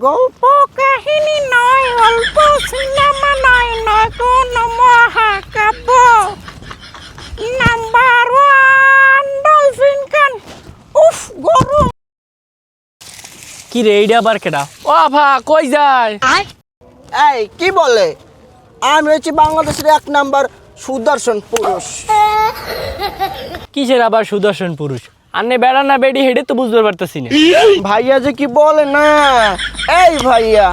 গল্প কাহিনী নয়, অল্প সিনেমা নয়, নয় কোনো মহাকাব্য। নাম্বার ওয়ান ডলফিন খান। উফ গরম। কি রে এইটা আবার কেডা? ও আভা কই যায়? এই কি বলে? আমি হচ্ছি বাংলাদেশের 1 নাম্বার সুদর্শন পুরুষ। কিসের আবার সুদর্শন পুরুষ? আন্নে বেড়া না বেডি হেডে তো বুঝতে পারতেছি না। ভাইয়া যে কি বলে না, এই ভাইয়া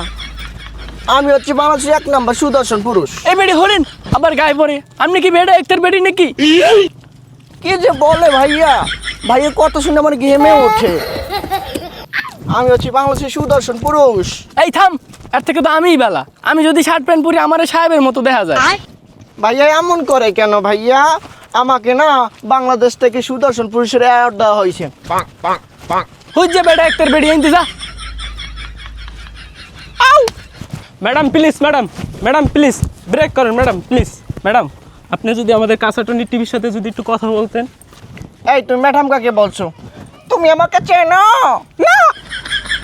আমি হচ্ছি বাংলাদেশের 1 নাম্বার সুদর্শন পুরুষ। এই বেডি হরেন আবার গায়ে পড়ে। আপনি কি বেড়া একটার বেডি নাকি? কি যে বলে ভাইয়া, ভাইয়া কত শুনে আমার ঘেমে ওঠে। আমি হচ্ছি বাংলাদেশের সুদর্শন পুরুষ। এই থাম, এর থেকে তো আমিই বেলা। আমি যদি শার্ট প্যান্ট পরি আমার সাহেবের মতো দেখা যায়। ভাইয়া এমন করে কেন ভাইয়া? আমাকে না বাংলাদেশ থেকে সুদর্শন পুরুষের অ্যাওয়ার্ড দেওয়া হয়েছে। হুজ্জে বেড়া একটার বেডি আনতে যা। Madam please, madam please break করেন ম্যাডাম প্লিজ। ম্যাডাম আপনি যদি আমাদের কাঁচাটনি টিভির সাথে যদি একটু কথা বলতেন। এই তুমি ম্যাডাম কাকে বলছো? তুমি আমাকে চেনো না?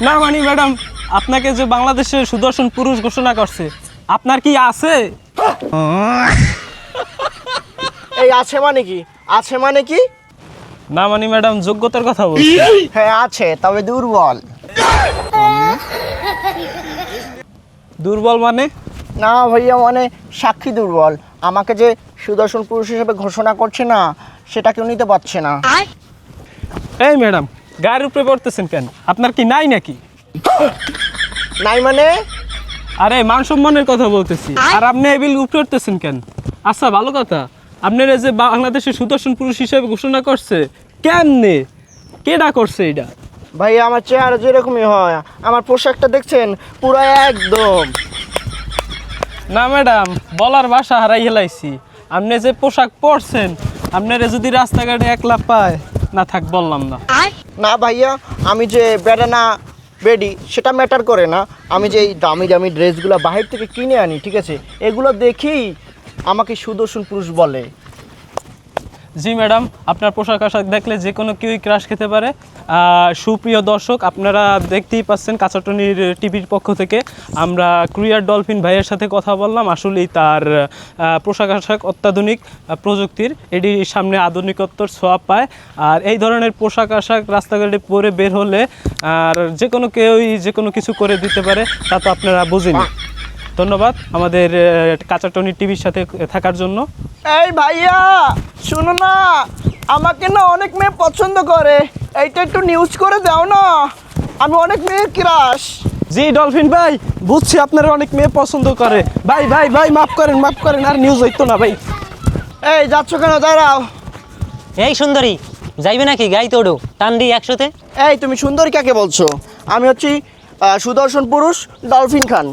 না মানে ম্যাডাম, আপনাকে যে বাংলাদেশের সুদর্শন পুরুষ ঘোষণা করছে, আপনার কি আছে? এই আছে মানে কি? আছে মানে কি? না মানে ম্যাডাম যোগ্যতার কথা বলছি। হ্যাঁ আছে, তবে দুর্বল। দুর্বল মানে? না ভাইয়া, মানে সাক্ষী দুর্বল। আমাকে যে সুদর্শন পুরুষ হিসেবে ঘোষণা করছে না, সেটা কেউ নিতে পারছে না। এই ম্যাডাম গায়ের উপরে পড়তেছেন কেন? আপনার কি নাই নাকি? নাই মানে? আরে মান সম্মানের কথা বলতেছি, আর আপনি এবিল উপরে উঠতেছেন কেন? আচ্ছা ভালো কথা, আপনারা যে বাংলাদেশের সুদর্শন পুরুষ হিসেবে ঘোষণা করছে, কেমনে কেডা করছে এটা? ভাই আমার চেহারা যেরকমই হয়, আমার পোশাকটা দেখছেন পুরো একদম। না ম্যাডাম, বলার ভাষা হারাই হেলাইছি। আপনি যে পোশাক পরছেন, আপনারা যদি রাস্তাঘাটে একলা পায় না, থাক বললাম না। না ভাইয়া, আমি যে বেড়ানা বেডি সেটা ম্যাটার করে না। আমি যে এই দামি দামি ড্রেসগুলো বাহির থেকে কিনে আনি, ঠিক আছে, এগুলো দেখেই আমাকে সুদর্শন পুরুষ বলে। জি ম্যাডাম, আপনার পোশাক আশাক দেখলে যে কোনো কেউই ক্রাশ খেতে পারে। সুপ্রিয় দর্শক, আপনারা দেখতেই পাচ্ছেন কাঁচাটনির টিভির পক্ষ থেকে আমরা ক্রুয়ার ডলফিন ভাইয়ের সাথে কথা বললাম। আসলেই তার পোশাক আশাক অত্যাধুনিক প্রযুক্তির, এটির সামনে আধুনিকত্বর ছোঁয়া পায়। আর এই ধরনের পোশাক আশাক রাস্তাঘাটে পরে বের হলে আর যে কোনো কেউই যে কোনো কিছু করে দিতে পারে, তা তো আপনারা বুঝেনি। ধন্যবাদ আমাদের কাঁচাটনি টিভির সাথে থাকার জন্য। এই ভাইয়া শুনো না, আমাকে না অনেক মেয়ে পছন্দ করে, এইটা একটু নিউজ করে দাও না, আমি অনেক মেয়ের ক্রাশ। জি ডলফিন ভাই, বুঝছি আপনারা অনেক মেয়ে পছন্দ করে। ভাই ভাই ভাই মাফ করেন, আর নিউজ হইতো না ভাই। এই যাচ্ছ কেন? দাঁড়াও। এই সুন্দরী, যাইবে নাকি? গাইতে ওঠো, টান দিই একসাথে। এই তুমি সুন্দরী কাকে বলছো? আমি হচ্ছি সুদর্শন পুরুষ ডলফিন খান।